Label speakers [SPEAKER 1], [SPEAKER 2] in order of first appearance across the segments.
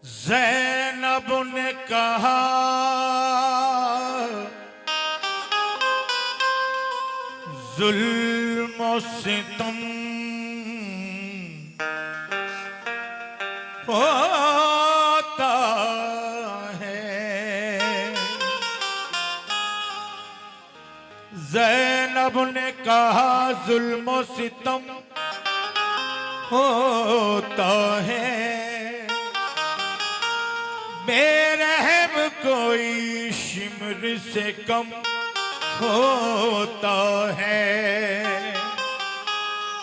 [SPEAKER 1] ज़ैनब ने कहा जुल्म और सितम होता है। ज़ैनब ने कहा जुल्म और सितम होता है, बेरहम कोई शिमर से कम होता है।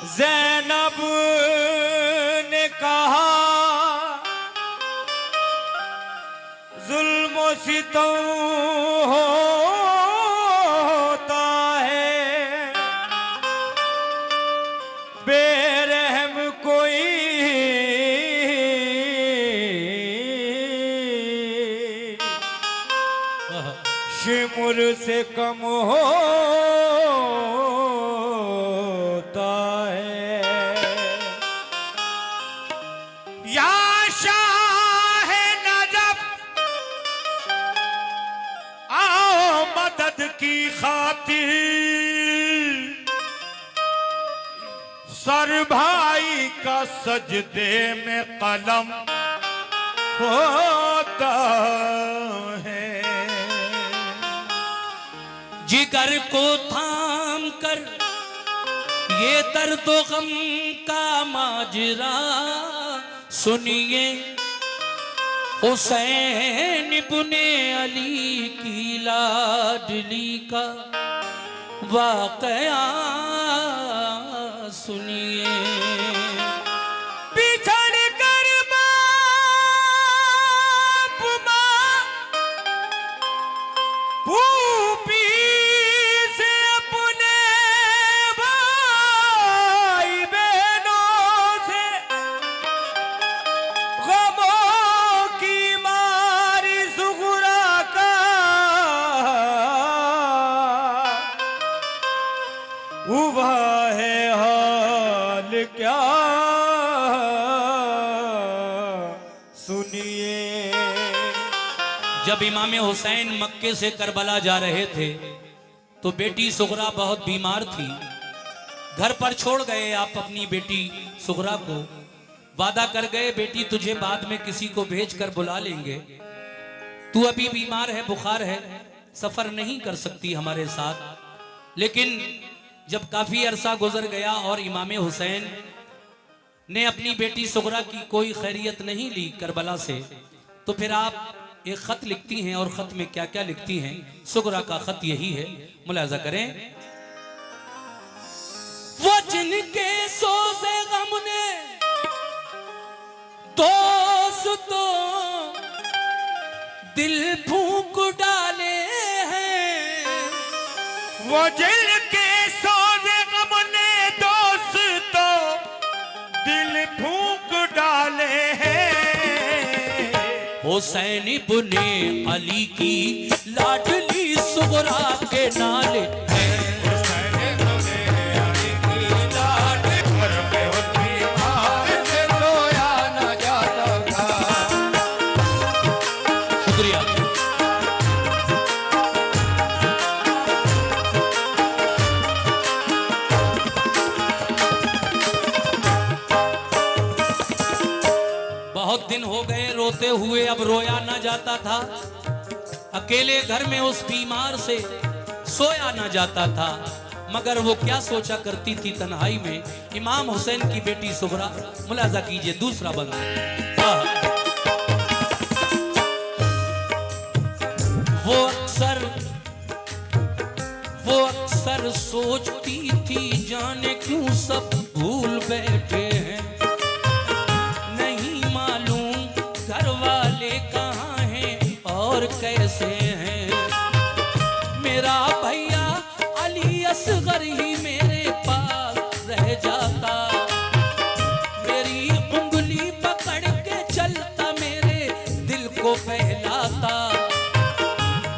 [SPEAKER 1] ज़ैनब ने कहा जुल्म और सितम होता है, बेरहम कोई शिमुर से कम होता है। या शाह नजफ आओ मदद की खातिर, सर भाई का सजदे में कलम होता है।
[SPEAKER 2] जिगर को थाम कर ये दर्द गम का माजरा सुनिए, हुसैन इब्ने अली की लाडली का वाकया सुनिए।
[SPEAKER 1] हुआ है हाल क्या सुनिए।
[SPEAKER 2] जब इमाम हुसैन मक्के से करबला जा रहे थे तो बेटी सुगरा बहुत बीमार थी। घर पर छोड़ गए आप अपनी बेटी सुगरा को, वादा कर गए बेटी तुझे बाद में किसी को भेज कर बुला लेंगे, तू अभी बीमार है, बुखार है, सफर नहीं कर सकती हमारे साथ। लेकिन जब काफी अरसा गुजर गया और इमाम हुसैन ने अपनी बेटी सुगरा की कोई खैरियत नहीं ली करबला से, तो फिर आप एक खत लिखती हैं। और खत में क्या क्या लिखती हैं? सुगरा का खत यही है, मुलाजा करें। वो जिनके सोज़े गम ने दोस्तों दिल फूंक डाले हैं,
[SPEAKER 1] वो जिनके सोज़े गम ने दोस्तों दिल फूंक डाले हैं।
[SPEAKER 2] हुसैन इब्ने अली की लाडली सुगरा के नाले हैं। शुक्रिया। बहुत दिन हो गए रोते हुए, अब रोया ना जाता था। अकेले घर में उस बीमार से सोया ना जाता था। मगर वो क्या सोचा करती थी तन्हाई में, इमाम हुसैन की बेटी सुगरा। मुलाजा कीजिए दूसरा बंद। वो अक्सर सोचती थी जाने क्यों सब भूल बैठे हैं, नहीं मालूम घर वाले कहाँ हैं और कैसे हैं। मेरा भैया अली असगर ही मेरे पास रह जाता, मेरी उंगली पकड़ के चलता, मेरे दिल को बहलाता।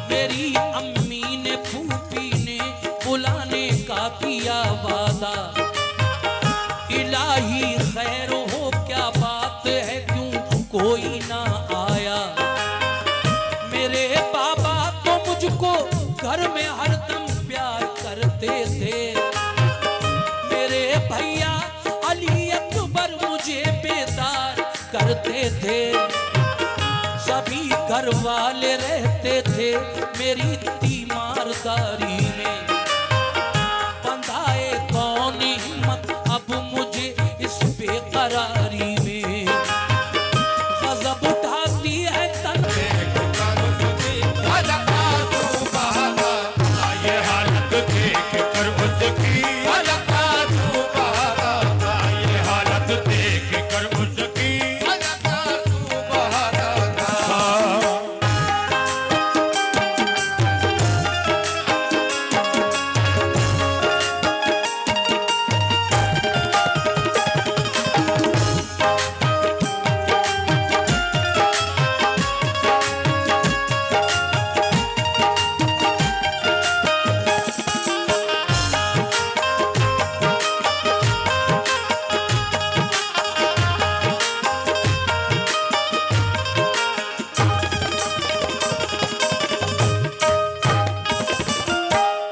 [SPEAKER 2] मेरी अम्मी ने फूफी ने बुलाने का किया वादा, इलाही खैर हो क्या बात है, क्यों कोई ना आ भैया अली अकबर मुझे बेदार करते थे। सभी घर वाले रहते थे मेरी तीमारदारी में। बंधाए कौन हिम्मत अब मुझे इस बेकरारी में। गजब उठाती है तन
[SPEAKER 1] ये हालत देख कर उसकी, ये हालत देख कर उसकी।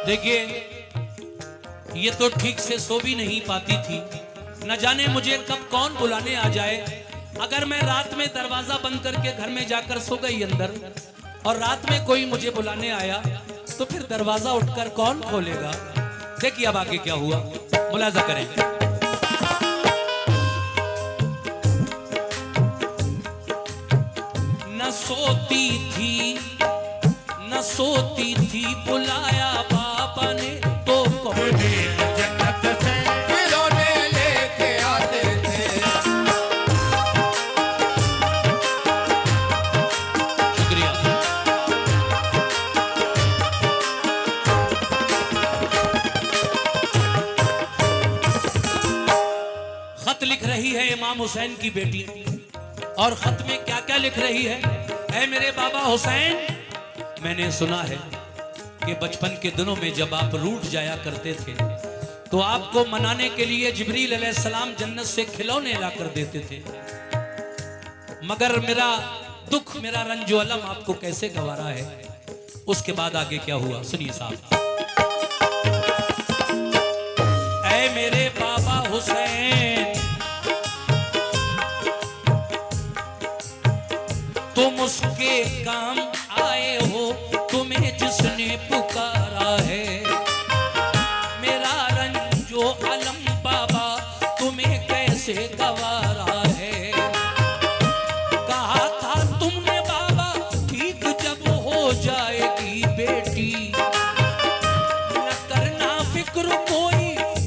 [SPEAKER 2] देखिए, ये तो ठीक से सो भी नहीं पाती थी। न जाने मुझे कब कौन बुलाने आ जाए। अगर मैं रात में दरवाजा बंद करके घर में जाकर सो गई अंदर, और रात में कोई मुझे बुलाने आया, तो फिर दरवाजा उठकर कौन खोलेगा। देखिए अब आगे क्या हुआ, मुलाजा करें। न सोती थी, न सोती थी, बुलाया बाबा ने तो
[SPEAKER 1] जन्नत से खिलौने लेके आते थे।
[SPEAKER 2] शुक्रिया। खत लिख रही है इमाम हुसैन की बेटी, और खत में क्या क्या लिख रही है। ऐ मेरे बाबा हुसैन, मैंने सुना है कि बचपन के दिनों में जब आप रूठ जाया करते थे तो आपको मनाने के लिए जिब्रील अलैहिस्सलाम जन्नत से खिलौने ला कर देते थे। मगर मेरा दुख, मेरा रंजो अलम आपको कैसे गवारा है। उसके बाद आगे क्या हुआ सुनिए साहब। ऐ मेरे बाबा हुसैन, तुम उसके काम आए हो, तुम्हें जिसने पुकारा है। मेरा रंजो अलम बाबा तुम्हें कैसे गवारा है। कहा था तुमने बाबा ठीक जब हो जाएगी बेटी, न करना फिक्र कोई,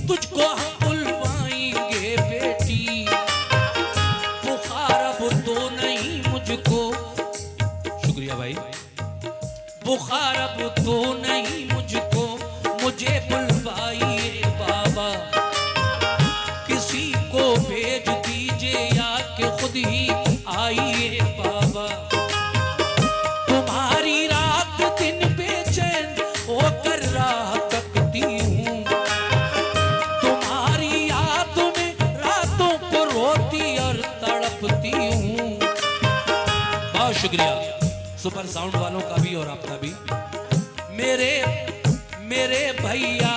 [SPEAKER 2] तुझको हम बुलवाएंगे बेटी। बुखार अब तो नहीं मुझको, शुक्रिया भाई, बुखार अब तो नहीं मुझको, मुझे बुलवाइए बाबा। किसी को भेज दीजिए या कि खुद ही आइए बाबा। तुम्हारी रात दिन बेचैन होकर राह तकती हूँ, तुम्हारी याद में रातों को रोती और तड़पती हूँ। बहुत शुक्रिया सुपर साउंड वालों का भी और आपका भी। मेरे भैया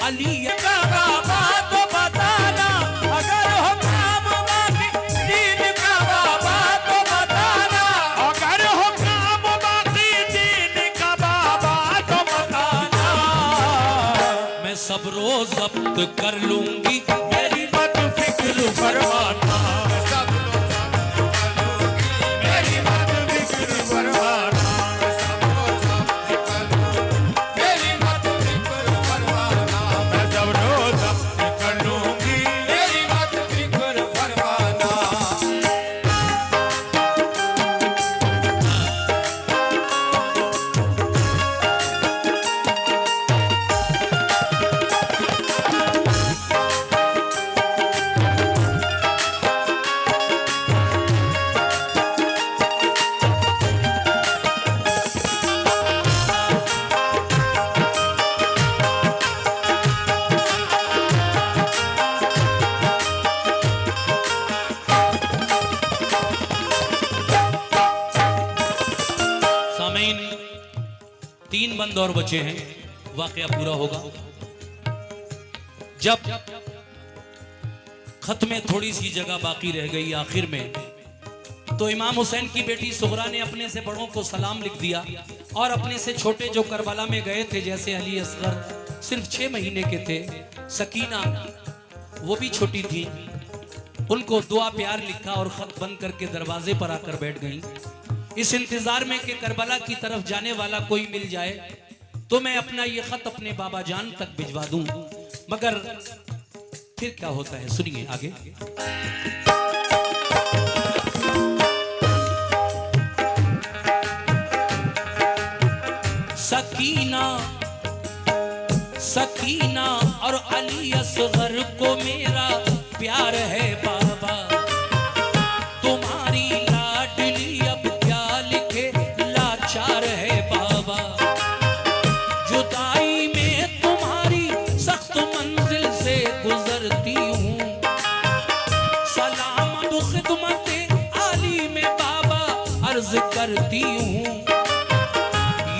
[SPEAKER 2] अली
[SPEAKER 1] का बाबा तो बताना, अगर हो काम बाकी दीन का बाबा तो बताना, अगर हो काम बाकी दीन का बाबा तो बताना।
[SPEAKER 2] मैं सब रोज जब्त कर लूंगी,
[SPEAKER 1] मेरी मत फिक्र फरमाना। सब लोग मेरी मत फिक्र फरमाना। सब लोग मेरी मत फिक्र फरमाना। मैं सब रोज जब्त कर लूंगी, मेरी मत फिक्र फरमाना।
[SPEAKER 2] सामीन, 3 बंद और बचे हैं, वाकया पूरा होगा। जब खत में थोड़ी सी जगह बाकी रह गई आखिर में। तो इमाम हुसैन की बेटी सुगरा ने अपने से बड़ों को सलाम लिख दिया और अपने से छोटे जो करबला में गए थे, जैसे अली असगर सिर्फ 6 महीने के थे, सकीना वो भी छोटी थी, उनको दुआ प्यार लिखा और खत बंद करके दरवाजे पर आकर बैठ गई, इस इंतजार में कि करबला की तरफ जाने वाला कोई मिल जाए तो मैं अपना ये खत अपने बाबा जान तक भिजवा दूं। मगर फिर क्या होता है, सुनिए आगे। सकीना सकीना और अली असगर को मेरा प्यार है बाबा, तुम्हारी लाडली अब क्या लिखे लाचार है बाबा, जुदाई में तुम्हारी सख्त मंजिल से गुजरती हूँ, सलाम अब खिदमते आली में बाबा अर्ज करती हूँ।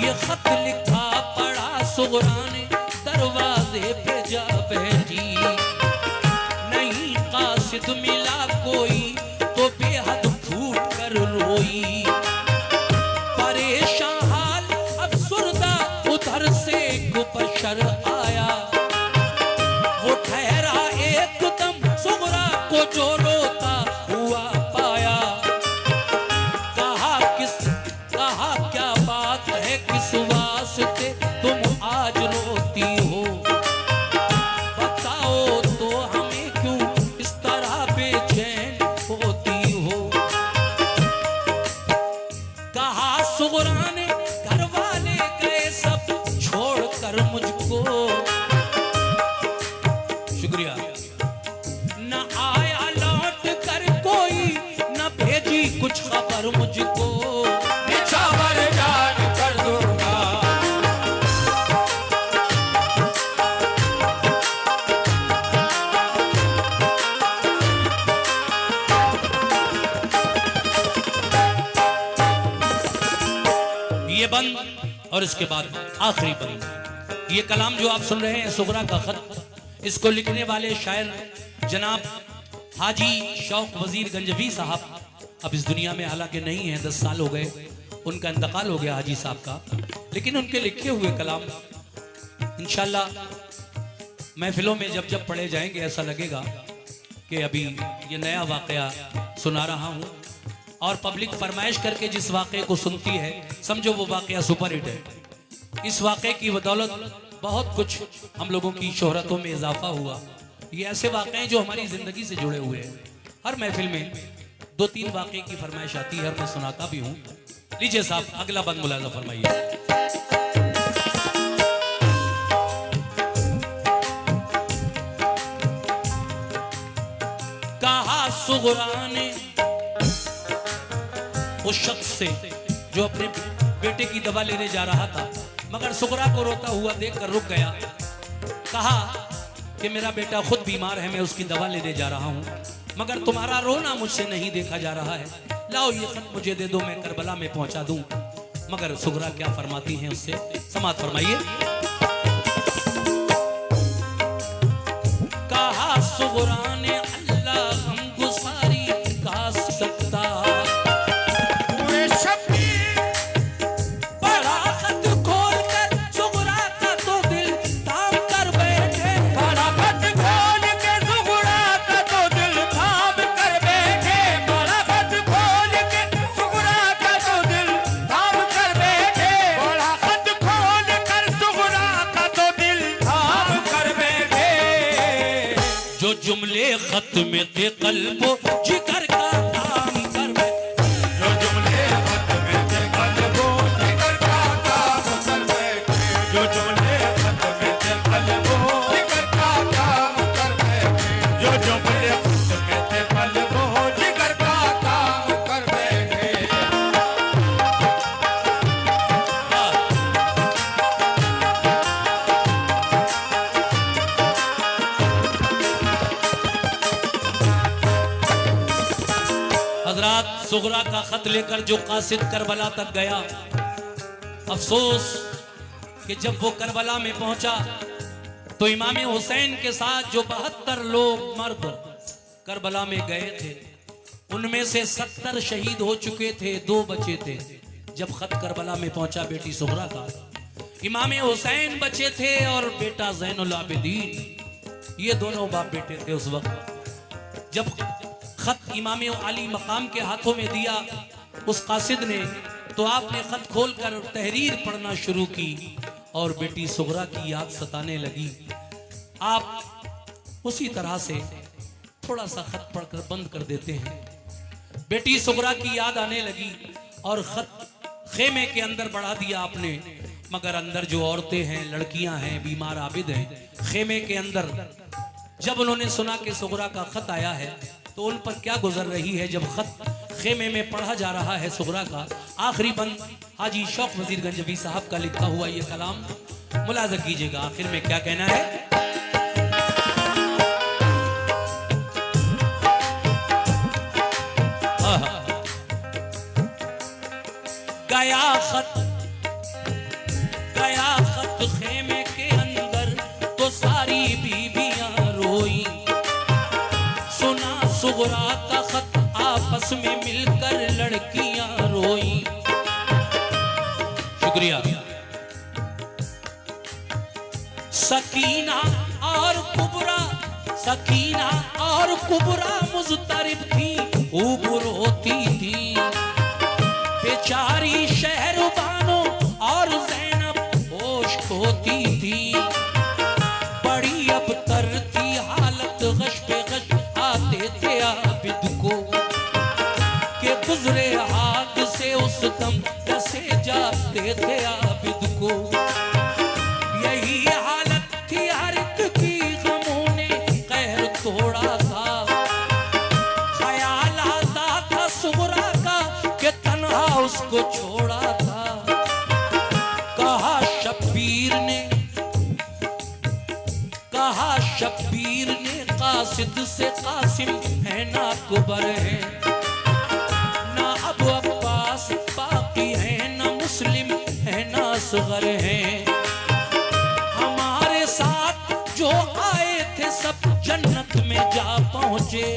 [SPEAKER 2] ये खत लिखा पड़ा सुगरा ने दरवाजे पे जा बैठी, नहीं कासिद मिला कोई तो बेहद फूट कर रोई, परेशान हाल अफसुर्दा उधर से गुबशर आया, वो ठहरा एकदम सुगरा को जो रोता हुआ पाया, कहा क्या बात है किस वास्ते तुम आज रोती हो, बताओ तो हमें क्यों इस तरह बेचैन होती हो। कहा सुगरा ने घर वाले गए सब छोड़कर मुझको, शुक्रिया, न आया लौट कर कोई न भेजी कुछ खबर मुझको,
[SPEAKER 1] निछावर जान कर दूंगा।
[SPEAKER 2] ये बंद और इसके बाद आखिरी बंद। ये कलाम जो आप सुन रहे हैं सुगरा का खत, इसको लिखने वाले शायर जनाब हाजी शौक वजीर गंजवी साहब अब इस दुनिया में हालांकि नहीं है, 10 साल हो गए उनका इंतकाल हो गया हाजी साहब का, लेकिन उनके लिखे हुए कलाम इंशाल्लाह महफिलों में जब जब पढ़े जाएंगे ऐसा लगेगा कि अभी ये नया वाकया सुना रहा हूँ, और पब्लिक फरमाइश करके जिस वाक़े को सुनती है समझो वो वाक़या सुपर हिट है। इस वाक़े की बदौलत बहुत कुछ हम लोगों की शोहरतों में इजाफा हुआ। ये ऐसे वाक़े हैं जो हमारी ज़िंदगी से जुड़े हुए हैं। हर महफिल में 2-3 वाक़े की फरमाइश आती है और मैं सुनाता भी हूँ। लीजिए साहब अगला बंद मुलाज़ा फरमाइए। कहा सुगरा ने उस शख्स से जो अपने बेटे की दवा लेने जा रहा था, मगर सुगरा को रोता हुआ देखकर रुक गया, कहा कि मेरा बेटा खुद बीमार है, मैं उसकी दवा लेने जा रहा हूं, मगर तुम्हारा रोना मुझसे नहीं देखा जा रहा है, लाओ ये खत मुझे दे दो, मैं करबला में पहुंचा दूं। मगर सुगरा क्या फरमाती हैं उससे, समात फरमाइए। कहा सुगरा ने अल्लाह गमगुसारी का सकता, जुमले खत में थे कल्बो जिगर का काम कर बैठे,
[SPEAKER 1] जो जुमले खत में थे कल्बो जिगर का काम कर बैठे, जो जुमले खत में थे कल्बो जिगर का काम कर बैठे, जो जुमले खत में थे कल्बो जिगर का काम कर बैठे।
[SPEAKER 2] हजरात सुगरा का खत लेकर जो कासिद करबला तक गया, अफसोस कि जब वो करबला में पहुंचा तो इमाम हुसैन के साथ जो 72 लोग मर्द करबला में गए थे, उनमें से 70 शहीद हो चुके थे, 2 बचे थे। जब खत करबला में पहुंचा बेटी सुगरा का, इमाम हुसैन बचे थे और बेटा ज़ैनुल आबिदीन, ये दोनों बाप बेटे थे उस वक्त। जब खत इमाम अली मकाम के हाथों में दिया उस कासिद ने, तो आपने खत खोलकर तहरीर पढ़ना शुरू की और बेटी सुगरा की याद सताने लगी। आप उसी तरह से थोड़ा सा खत पढ़कर बंद कर देते हैं। बेटी सुगरा की याद आने लगी और खत खेमे के अंदर बढ़ा दिया आपने, मगर अंदर जो औरतें हैं, लड़कियां हैं, बीमार आबिद हैं, खेमे के अंदर जब उन्होंने सुना कि सुगरा का खत आया है तो उन पर क्या गुजर रही है। जब खत खेमे में पढ़ा जा रहा है सुगरा का, आखिरी बंद हाजी शौक वजीर गंजवी साहब का लिखा हुआ ये कलाम मुलाजा कीजिएगा। आखिर में क्या कहना है? गया खत खेमे के अंदर तो सारी बीबियां रोई, सुना सुगरा का खत आपस में मिलकर लड़कियां रोई। शुक्रिया। सकीना और कुबरा मुज़तरिब थी, खूब रोती थी। बेचारी शहरबानो और ज़ैनब होश खोती थी। बड़ी अबतर थी हालत, गश पे गश आते थे आबिद को, के गुजरे हाथ से उस दम डसे जाते थे आबिद को। यही हालत थी हर एक की, गमों ने कहर तोड़ा था। ख्याल आता था सुगरा का कि तन्हा उसको छोड़ा था। कहा शब्बीर ने कासिद से, कासिम है ना कुबर है, ना अबू अब्बास बाकी है, ना मुस्लिम है, ना असगर है। हमारे साथ जो आए थे सब जन्नत में जा पहुंचे।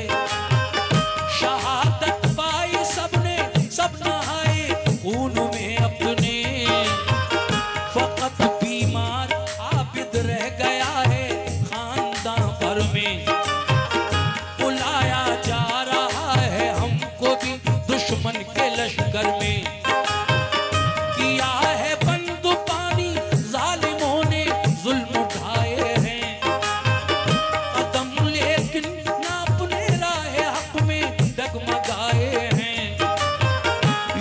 [SPEAKER 2] शहादत पाई सबने, सब नहाए खून में अपने। फकत बीमार आबिद रह गया है खानदान भर में। बुलाया जा रहा है हमको भी दुश्मन के लश्कर में। किया है बंद पानी जालिमों ने, जुल्म उठाए हैं कदम, लेकिन ना अपने राह हक में डगमगाए हैं।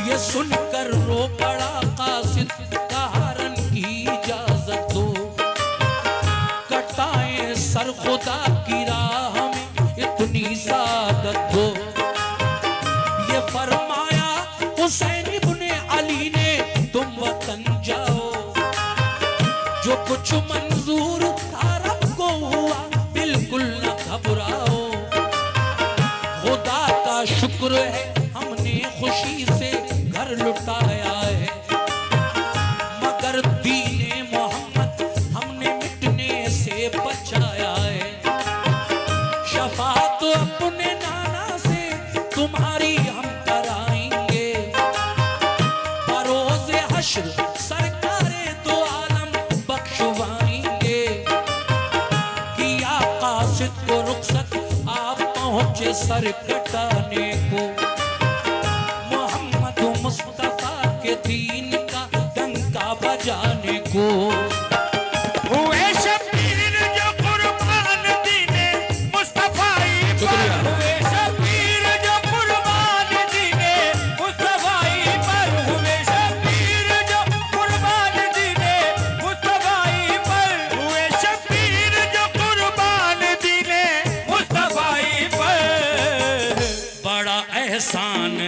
[SPEAKER 2] ये सुनकर रो पड़ा कासिद, कहारन की इजाजत दो, कटाए सर खुदा की राह में इतनी सादत दो। ये फरमाया हुसैन इब्ने अली ने, तुम वतन जाओ, जो कुछ मंजूर था रब को हुआ, बिल्कुल न घबराओ। खुदा का शुक्र है हमने खुशी से घर लुटाया है, मगर दीने मोहम्मद हमने मिटने से बचाया है। शफाअत अपने नाना से तुम्हारी हम कराएंगे, बरोज़े हश्र सरकारे दो आलम बख्शवाएंगे। किया कासिद को रुखसत आप पहुंचे सर कटाने को, मोहम्मद मुस्तफा के दीन का डंका बजाने को।
[SPEAKER 1] हुए शब्बीर जो कुर्बान दीने मुस्तफाई पर, हुए शब्बीर जो कुर्बान दीने मुस्तफाई पर, हुए शब्बीर जो कुर्बान दीने मुस्तफाई पर, हुए शब्बीर जो कुर्बान दीने मुस्तफाई पर।
[SPEAKER 2] बड़ा एहसान